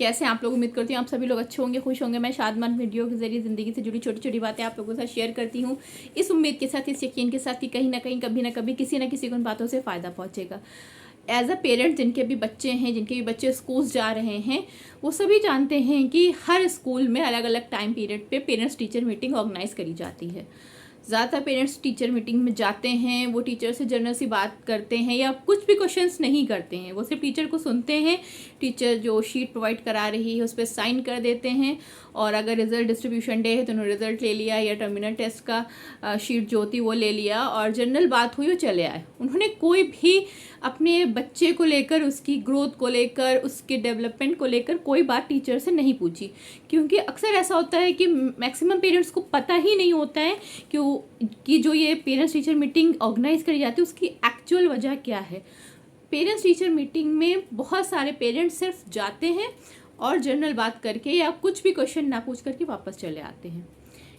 कैसे आप लोग, उम्मीद करती हूँ आप सभी लोग अच्छे होंगे, खुश होंगे। मैं शादमान वीडियो के जरिए ज़िंदगी से जुड़ी छोटी छोटी बातें आप लोगों के साथ शेयर करती हूँ, इस उम्मीद के साथ, इस यकीन के साथ कि कहीं ना कहीं, कभी ना कभी, किसी ना किसी को उन बातों से फ़ायदा पहुँचेगा। एज अ पेरेंट, जिनके भी बच्चे हैं, जिनके भी बच्चे स्कूल जा रहे हैं, वो सभी जानते हैं कि हर स्कूल में अलग अलग टाइम पीरियड पे पेरेंट्स टीचर मीटिंग ऑर्गेनाइज करी जाती है। ज़्यादातर पेरेंट्स टीचर मीटिंग में जाते हैं, वो टीचर से जनरल सी बात करते हैं या कुछ भी क्वेश्चंस नहीं करते हैं, वो सिर्फ टीचर को सुनते हैं। टीचर जो शीट प्रोवाइड करा रही है उस पर साइन कर देते हैं, और अगर रिजल्ट डिस्ट्रीब्यूशन डे है तो उन्होंने रिजल्ट ले लिया, या टर्मिनल टेस्ट का शीट जो थी वो ले लिया, और जनरल बात हुई वो चले आए। उन्होंने कोई भी अपने बच्चे को लेकर, उसकी ग्रोथ को लेकर, उसके डेवलपमेंट को लेकर कोई बात टीचर से नहीं पूछी। क्योंकि अक्सर ऐसा होता है कि मैक्सिमम पेरेंट्स को पता ही नहीं होता है कि जो ये पेरेंट्स टीचर मीटिंग ऑर्गेनाइज करी जाती है उसकी एक्चुअल वजह क्या है। पेरेंट्स टीचर मीटिंग में बहुत सारे पेरेंट्स सिर्फ जाते हैं और जनरल बात करके या कुछ भी क्वेश्चन ना पूछ करके वापस चले आते हैं।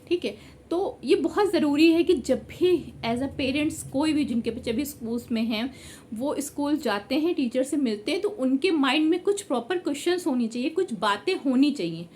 ठीक है, तो ये बहुत ज़रूरी है कि जब भी एज अ पेरेंट्स कोई भी, जिनके बच्चे भी स्कूल्स में हैं, वो स्कूल जाते हैं, टीचर से मिलते हैं, तो उनके माइंड में कुछ प्रॉपर क्वेश्चंस होनी चाहिए, कुछ बातें होनी चाहिए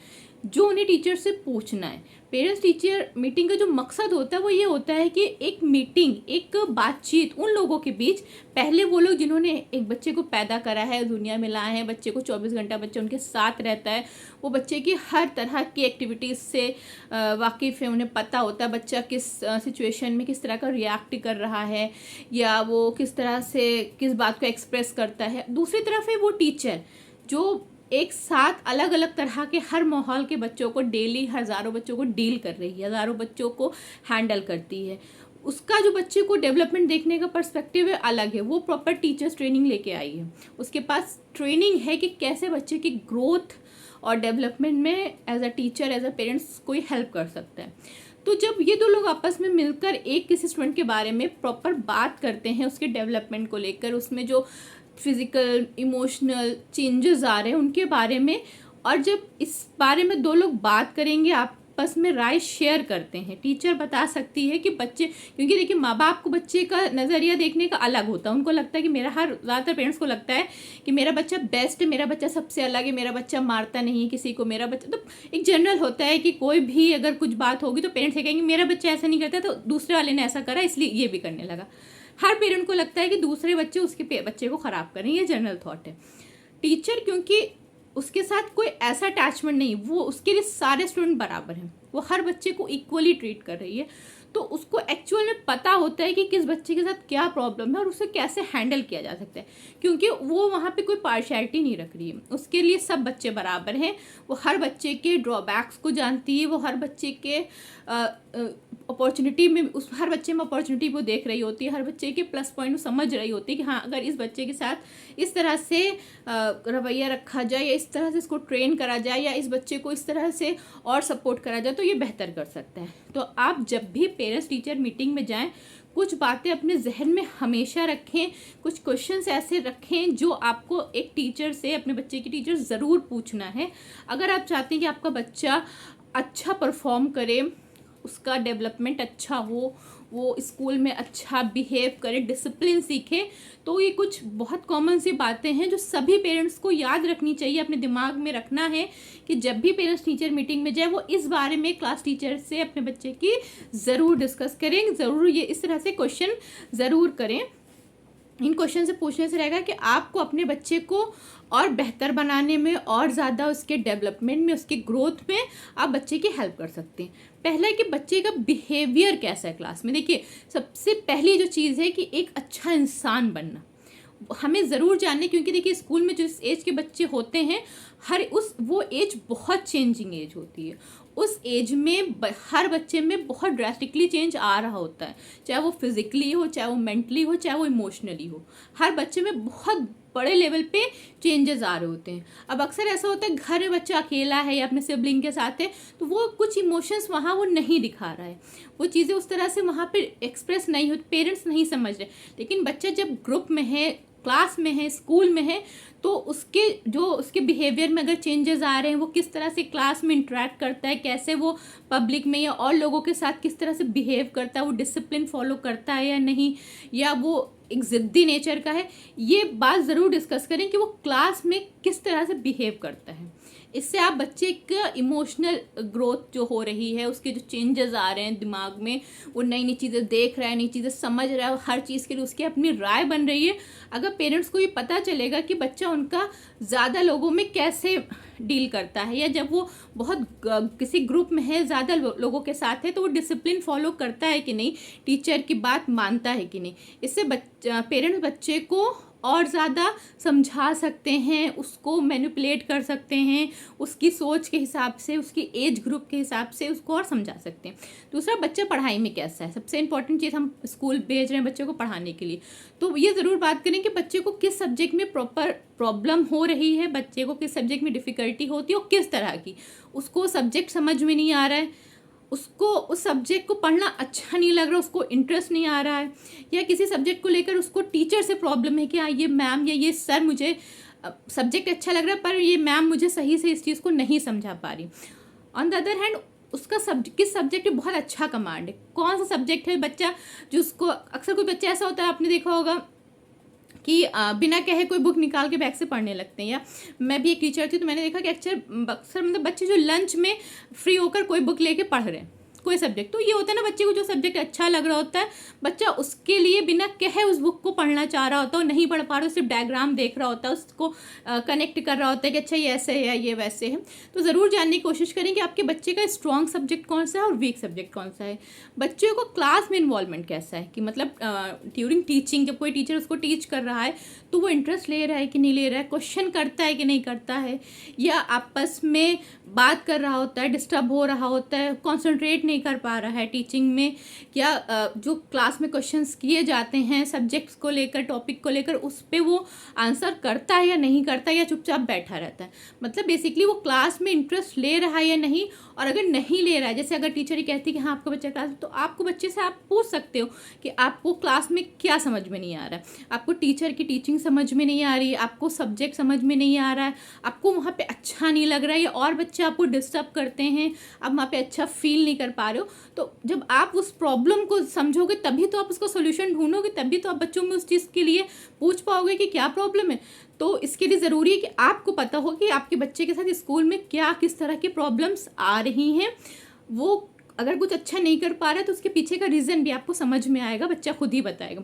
जो उन्हें टीचर से पूछना है। पेरेंट्स टीचर मीटिंग का जो मकसद होता है वो ये होता है कि एक मीटिंग, एक बातचीत उन लोगों के बीच, पहले वो लोग जिन्होंने एक बच्चे को पैदा करा है, दुनिया में लाए हैं, बच्चे को 24 घंटा बच्चा उनके साथ रहता है, वो बच्चे की हर तरह की एक्टिविटीज़ से वाकिफ़ है, उन्हें पता होता है बच्चा किस सिचुएशन में किस तरह का रिएक्ट कर रहा है, या वो किस तरह से किस बात को एक्सप्रेस करता है। दूसरी तरफ है वो टीचर जो एक साथ अलग अलग तरह के हर माहौल के बच्चों को डेली हज़ारों बच्चों को डील कर रही है, हज़ारों बच्चों को हैंडल करती है। उसका जो बच्चे को डेवलपमेंट देखने का पर्सपेक्टिव है अलग है, वो प्रॉपर टीचर्स ट्रेनिंग लेके आई है, उसके पास ट्रेनिंग है कि कैसे बच्चे की ग्रोथ और डेवलपमेंट में as a teacher, as a parents कोई हेल्प कर सकता है। तो जब ये दो लोग आपस में मिलकर एक किसी स्टूडेंट के बारे में प्रॉपर बात करते हैं, उसके डेवलपमेंट को लेकर, उसमें जो फिज़िकल इमोशनल चेंजेस आ रहे हैं उनके बारे में, और जब इस बारे में दो लोग बात करेंगे, आपस में राय शेयर करते हैं, टीचर बता सकती है कि बच्चे, क्योंकि देखिए माँ बाप को बच्चे का नज़रिया देखने का अलग होता है, उनको लगता है कि मेरा, हर ज़्यादातर पेरेंट्स को लगता है कि मेरा बच्चा बेस्ट है, मेरा बच्चा सबसे अलग है, मेरा बच्चा मारता नहीं है किसी को, मेरा बच्चा, तो एक जनरल होता है कि कोई भी अगर कुछ बात होगी तो पेरेंट्स ये कहेंगे मेरा बच्चा ऐसा नहीं करता, तो दूसरे वाले ने ऐसा करा इसलिए ये भी करने लगा। हर पेरेंट को लगता है कि दूसरे बच्चे उसके बच्चे को ख़राब करें, ये जनरल थॉट है। टीचर, क्योंकि उसके साथ कोई ऐसा अटैचमेंट नहीं, वो उसके लिए सारे स्टूडेंट बराबर हैं, वो हर बच्चे को इक्वली ट्रीट कर रही है, तो उसको एक्चुअल में पता होता है कि किस बच्चे के साथ क्या प्रॉब्लम है और उसे कैसे हैंडल किया जा सकता है, क्योंकि वो वहाँ पे कोई पार्शियलिटी नहीं रख रही है, उसके लिए सब बच्चे बराबर हैं। वो हर बच्चे के ड्रॉबैक्स को जानती है, वो हर बच्चे के अपॉर्चुनिटी में, उस हर बच्चे में अपॉर्चुनिटी वो देख रही होती है, हर बच्चे के प्लस पॉइंट समझ रही होती है कि हाँ, अगर इस बच्चे के साथ इस तरह से रवैया रखा जाए, या इस तरह से इसको ट्रेन करा जाए, या इस बच्चे को इस तरह से और सपोर्ट करा जाए तो ये बेहतर कर सकता है। तो आप जब भी पेरेंट्स टीचर मीटिंग में जाएं, कुछ बातें अपने जहन में हमेशा रखें, कुछ क्वेश्चंस ऐसे रखें जो आपको एक टीचर से, अपने बच्चे की टीचर ज़रूर पूछना है। अगर आप चाहते हैं कि आपका बच्चा अच्छा परफॉर्म करे, उसका डेवलपमेंट अच्छा हो, वो स्कूल में अच्छा बिहेव करे, डिसिप्लिन सीखे, तो ये कुछ बहुत कॉमन सी बातें हैं जो सभी पेरेंट्स को याद रखनी चाहिए, अपने दिमाग में रखना है कि जब भी पेरेंट्स टीचर मीटिंग में जाए वो इस बारे में क्लास टीचर से अपने बच्चे की ज़रूर डिस्कस करें, ज़रूर ये इस तरह से क्वेश्चन ज़रूर करें। इन क्वेश्चन से पूछने से रहेगा कि आपको अपने बच्चे को और बेहतर बनाने में, और ज़्यादा उसके डेवलपमेंट में, उसके ग्रोथ में आप बच्चे की हेल्प कर सकते हैं। पहला है कि बच्चे का बिहेवियर कैसा है क्लास में। देखिए, सबसे पहली जो चीज़ है कि एक अच्छा इंसान बनना हमें ज़रूर जानने, क्योंकि देखिए स्कूल में जिस एज के बच्चे होते हैं, वो एज बहुत चेंजिंग एज होती है। उस एज में हर बच्चे में बहुत ड्रास्टिकली चेंज आ रहा होता है, चाहे वो फिज़िकली हो, चाहे वो मेंटली हो, चाहे वो इमोशनली हो, हर बच्चे में बहुत बड़े लेवल पे चेंजेस आ रहे होते हैं। अब अक्सर ऐसा होता है घर में बच्चा अकेला है या अपने सिबलिंग के साथ है, तो वो कुछ इमोशंस वहाँ वो नहीं दिखा रहा है, वो चीज़ें उस तरह से वहाँ पे एक्सप्रेस नहीं होती, पेरेंट्स नहीं समझ रहे। लेकिन बच्चा जब ग्रुप में है, क्लास में है, स्कूल में है, तो उसके बिहेवियर में अगर चेंजेस आ रहे हैं, वो किस तरह से क्लास में इंटरेक्ट करता है, कैसे वो पब्लिक में या और लोगों के साथ किस तरह से बिहेव करता है, वो डिसिप्लिन फॉलो करता है या नहीं, या वो एक ज़िद्दी नेचर का है, ये बात ज़रूर डिस्कस करें कि वो क्लास में किस तरह से बिहेव करता है। इससे आप बच्चे का इमोशनल ग्रोथ जो हो रही है, उसके जो चेंजेस आ रहे हैं दिमाग में, वो नई नई चीज़ें देख रहा है, नई चीज़ें समझ रहा है, हर चीज़ के लिए उसकी अपनी राय बन रही है। अगर पेरेंट्स को ये पता चलेगा कि बच्चा उनका ज़्यादा लोगों में कैसे डील करता है, या जब वो बहुत किसी ग्रुप में है, ज़्यादा लोगों के साथ है, तो वो डिसिप्लिन फॉलो करता है कि नहीं, टीचर की बात मानता है कि नहीं, इससे पेरेंट्स बच्चे को और ज़्यादा समझा सकते हैं, उसको मैनिपुलेट कर सकते हैं, उसकी सोच के हिसाब से, उसकी एज ग्रुप के हिसाब से उसको और समझा सकते हैं। दूसरा, बच्चा पढ़ाई में कैसा है। सबसे इंपॉर्टेंट चीज़, हम स्कूल भेज रहे हैं बच्चे को पढ़ाने के लिए, तो ये ज़रूर बात करें कि बच्चे को किस सब्जेक्ट में प्रॉपर प्रॉब्लम हो रही है, बच्चे को किस सब्जेक्ट में डिफ़िकल्टी होती है और किस तरह की, उसको सब्जेक्ट समझ में नहीं आ रहा है, उसको उस सब्जेक्ट को पढ़ना अच्छा नहीं लग रहा, उसको इंटरेस्ट नहीं आ रहा है, या किसी सब्जेक्ट को लेकर उसको टीचर से प्रॉब्लम है कि हाँ ये मैम या ये सर, मुझे सब्जेक्ट अच्छा लग रहा है पर ये मैम मुझे सही से इस चीज़ को नहीं समझा पा रही। ऑन द अदर हैंड, उसका किस सब्जेक्ट में बहुत अच्छा कमांड है, कौन सा सब्जेक्ट है बच्चा जो उसको, अक्सर कोई बच्चा ऐसा होता है, आपने देखा होगा कि बिना कहे कोई बुक निकाल के बैग से पढ़ने लगते हैं। या मैं भी एक टीचर थी तो मैंने देखा कि अक्सर मतलब बच्चे जो लंच में फ्री होकर कोई बुक लेके पढ़ रहे हैं कोई सब्जेक्ट, तो ये होता है ना, बच्चे को जो सब्जेक्ट अच्छा लग रहा होता है, बच्चा उसके लिए बिना कहे उस बुक को पढ़ना चाह रहा होता है, नहीं पढ़ पा रहा, सिर्फ डायग्राम देख रहा होता है, उसको कनेक्ट कर रहा होता है कि अच्छा ये ऐसे है या ये वैसे है। तो ज़रूर जानने की कोशिश करें कि आपके बच्चे का स्ट्रॉन्ग सब्जेक्ट कौन सा है और वीक सब्जेक्ट कौन सा है। बच्चे को क्लास में इन्वॉल्वमेंट कैसा है, कि मतलब ड्यूरिंग टीचिंग जब कोई टीचर उसको टीच कर रहा है तो वो इंटरेस्ट ले रहा है कि नहीं ले रहा है, क्वेश्चन करता है कि नहीं करता है, या आपस में बात कर रहा होता है, डिस्टर्ब हो रहा होता है, कॉन्सेंट्रेट नहीं कर पा रहा है टीचिंग में, या जो क्लास में क्वेश्चंस किए जाते हैं सब्जेक्ट्स को लेकर, टॉपिक को लेकर, उस पर वो आंसर करता है या नहीं करता, या चुपचाप बैठा रहता है। मतलब बेसिकली वो क्लास में इंटरेस्ट ले रहा है या नहीं, और अगर नहीं ले रहा है, जैसे अगर टीचर ही कहती है कि हाँ आपका बच्चा क्लास में, तो आपको बच्चे से आप पूछ सकते हो कि आपको क्लास में क्या समझ में नहीं आ रहा है, आपको टीचर की टीचिंग समझ में नहीं आ रही है, आपको सब्जेक्ट समझ में नहीं आ रहा है, आपको वहाँ पे अच्छा नहीं लग रहा है, या और बच्चे आपको डिस्टर्ब करते हैं, आप वहाँ पे अच्छा फील नहीं कर पा रहे हो। तो जब आप उस प्रॉब्लम को समझोगे तभी तो आप उसका सोल्यूशन ढूंढोगे, तभी तो आप बच्चों में उस चीज़ के लिए पूछ पाओगे कि क्या प्रॉब्लम है। तो इसके लिए ज़रूरी है कि आपको पता हो कि आपके बच्चे के साथ स्कूल में क्या किस तरह की प्रॉब्लम्स आ रही हैं। वो अगर कुछ अच्छा नहीं कर पा रहा है तो उसके पीछे का रीज़न भी आपको समझ में आएगा, बच्चा खुद ही बताएगा।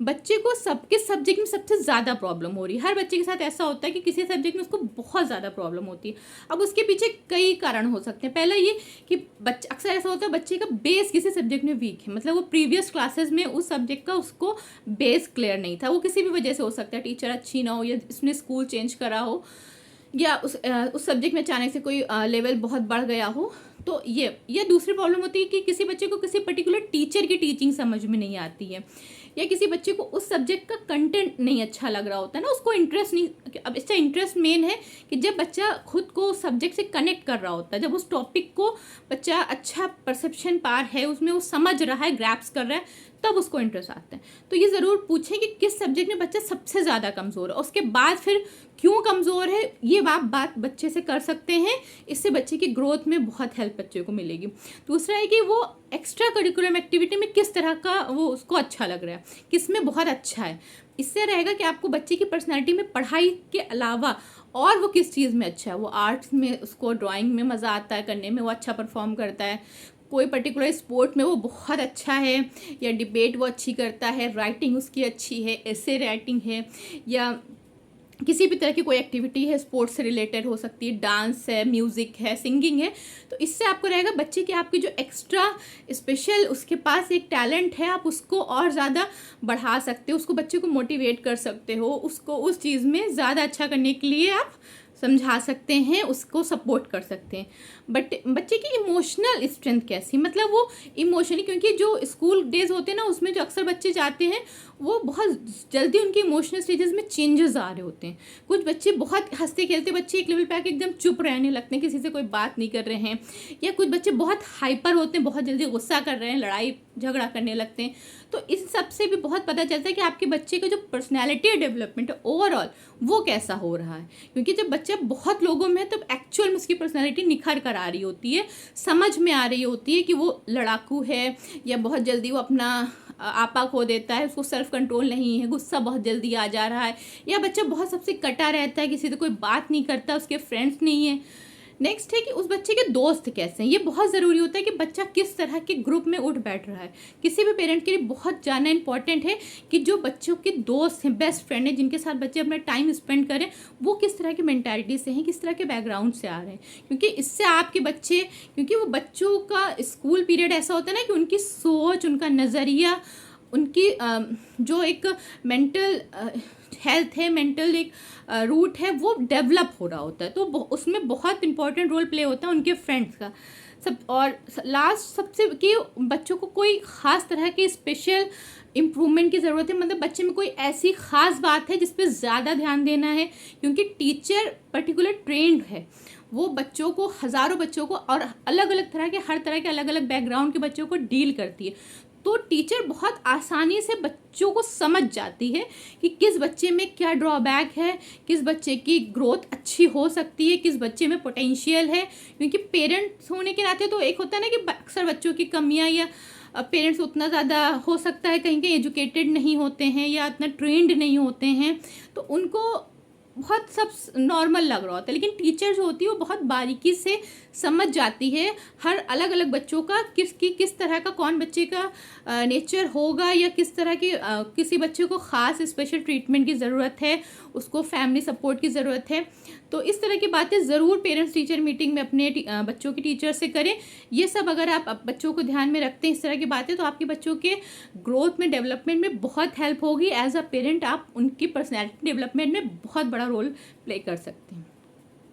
बच्चे को सबके सब्जेक्ट में सबसे ज़्यादा प्रॉब्लम हो रही है, हर बच्चे के साथ ऐसा होता है कि किसी सब्जेक्ट में उसको बहुत ज़्यादा प्रॉब्लम होती है। अब उसके पीछे कई कारण हो सकते हैं। पहला ये कि बच्चा, अक्सर ऐसा होता है बच्चे का बेस किसी सब्जेक्ट में वीक है, मतलब वो प्रीवियस क्लासेस में उस सब्जेक्ट का उसको बेस क्लियर नहीं था, वो किसी भी वजह से हो सकता है, टीचर अच्छी ना हो, या उसने स्कूल चेंज करा हो, या उस सब्जेक्ट में अचानक से कोई लेवल बहुत बढ़ गया हो। तो ये दूसरी प्रॉब्लम होती है कि किसी बच्चे को किसी पर्टिकुलर टीचर की टीचिंग समझ में नहीं आती है, या किसी बच्चे को उस सब्जेक्ट का कंटेंट नहीं अच्छा लग रहा होता है ना, उसको इंटरेस्ट नहीं। अब इसका इंटरेस्ट मेन है कि जब बच्चा खुद को सब्जेक्ट से कनेक्ट कर रहा होता है, जब उस टॉपिक को बच्चा अच्छा परसेप्शन पार है, उसमें वो समझ रहा है, ग्रैप्स कर रहा है, तब उसको इंटरेस्ट आता है। तो ये ज़रूर पूछें कि किस सब्जेक्ट में बच्चा सबसे ज़्यादा कमज़ोर है, उसके बाद फिर क्यों कमज़ोर है, ये आप बात बच्चे से कर सकते हैं। इससे बच्चे की ग्रोथ में बहुत हेल्प बच्चे को मिलेगी। दूसरा है कि वो एक्स्ट्रा करिकुलम एक्टिविटी में किस तरह का वो उसको अच्छा लग रहा है, किस में बहुत अच्छा है। इससे रहेगा कि आपको बच्चे की पर्सनैलिटी में पढ़ाई के अलावा और वो किस चीज़ में अच्छा है। वो आर्ट्स में उसको ड्राइंग में मज़ा आता है करने में, वो अच्छा परफॉर्म करता है, कोई पर्टिकुलर स्पोर्ट में वो बहुत अच्छा है, या डिबेट वो अच्छी करता है, राइटिंग उसकी अच्छी है, ऐसे राइटिंग है, या किसी भी तरह की कोई एक्टिविटी है स्पोर्ट्स से रिलेटेड हो सकती है, डांस है, म्यूज़िक है, सिंगिंग है। तो इससे आपको रहेगा बच्चे की आपकी जो एक्स्ट्रा स्पेशल उसके पास एक टैलेंट है, आप उसको और ज़्यादा बढ़ा सकते हो, उसको बच्चे को मोटिवेट कर सकते हो, उसको उस चीज़ में ज़्यादा अच्छा करने के लिए आप समझा सकते हैं, उसको सपोर्ट कर सकते हैं। बट बच्चे की इमोशनल स्ट्रेंथ कैसी, मतलब वो इमोशनली, क्योंकि जो स्कूल डेज होते हैं ना उसमें जो अक्सर बच्चे जाते हैं वो बहुत जल्दी उनके इमोशनल स्टेजेस में चेंजेस आ रहे होते हैं। कुछ बच्चे बहुत हंसते खेलते बच्चे एक लेवल पे आके एकदम चुप रहने लगते हैं, किसी से कोई बात नहीं कर रहे हैं, या कुछ बच्चे बहुत हाइपर होते हैं, बहुत जल्दी गुस्सा कर रहे हैं, लड़ाई झगड़ा करने लगते हैं। तो इस सब से भी बहुत पता चलता है कि आपके बच्चे का जो पर्सनैलिटी डेवलपमेंट है ओवरऑल वो कैसा हो रहा है। क्योंकि जब बच्चा बहुत लोगों में तब एक्चुअल में उसकी पर्सनैलिटी निखर कर आ रही होती है, समझ में आ रही होती है कि वो लड़ाकू है, या बहुत जल्दी वो अपना आपा खो देता है, उसको सेल्फ कंट्रोल नहीं है, गुस्सा बहुत जल्दी आ जा रहा है, या बच्चा बहुत सबसे कटा रहता है, किसी से कोई बात नहीं करता, उसके फ्रेंड्स नहीं है। नेक्स्ट है कि उस बच्चे के दोस्त कैसे हैं। ये बहुत ज़रूरी होता है कि बच्चा किस तरह के ग्रुप में उठ बैठ रहा है। किसी भी पेरेंट के लिए बहुत जानना इंपॉर्टेंट है कि जो बच्चों के दोस्त हैं, बेस्ट फ्रेंड हैं, जिनके साथ बच्चे अपना टाइम स्पेंड करें, वो किस तरह की मेंटालिटी से हैं, किस तरह के बैकग्राउंड से आ रहे हैं। क्योंकि इससे आपके बच्चे, क्योंकि वो बच्चों का स्कूल पीरियड ऐसा होता है ना कि उनकी सोच, उनका नज़रिया, उनकी जो एक मेंटल हेल्थ है, मेंटल एक रूट है, वो डेवलप हो रहा होता है। तो उसमें बहुत इंपॉर्टेंट रोल प्ले होता है उनके फ्रेंड्स का सब। और लास्ट सबसे कि बच्चों को कोई ख़ास तरह की स्पेशल इम्प्रूवमेंट की ज़रूरत है, मतलब बच्चे में कोई ऐसी ख़ास बात है जिस पे ज़्यादा ध्यान देना है, क्योंकि टीचर पर्टिकुलर ट्रेंड है, वो बच्चों को, हज़ारों बच्चों को, और अलग अलग तरह के, हर तरह के अलग अलग बैकग्राउंड के बच्चों को डील करती है। तो टीचर बहुत आसानी से बच्चों को समझ जाती है कि किस बच्चे में क्या ड्रॉबैक है, किस बच्चे की ग्रोथ अच्छी हो सकती है, किस बच्चे में पोटेंशियल है। क्योंकि पेरेंट्स होने के नाते तो एक होता है ना कि अक्सर बच्चों की कमियां, या पेरेंट्स उतना ज़्यादा हो सकता है कहीं कहीं एजुकेटेड नहीं होते हैं या इतना ट्रेंड नहीं होते हैं, तो उनको बहुत सब नॉर्मल लग रहा होता है। लेकिन टीचर जो होती है वो बहुत बारीकी से समझ जाती है हर अलग अलग बच्चों का, किस तरह का, कौन बच्चे का नेचर होगा, या किस तरह के किसी बच्चे को ख़ास स्पेशल ट्रीटमेंट की ज़रूरत है, उसको फैमिली सपोर्ट की ज़रूरत है। तो इस तरह की बातें ज़रूर पेरेंट्स टीचर मीटिंग में अपने बच्चों के टीचर से करें। ये सब अगर आप बच्चों को ध्यान में रखते हैं इस तरह की बातें, तो आपके बच्चों के ग्रोथ में, डेवलपमेंट में बहुत हेल्प होगी। एज अ पेरेंट आप उनकी पर्सनैलिटी डेवलपमेंट में बहुत बड़ा रोल प्ले कर सकते हैं।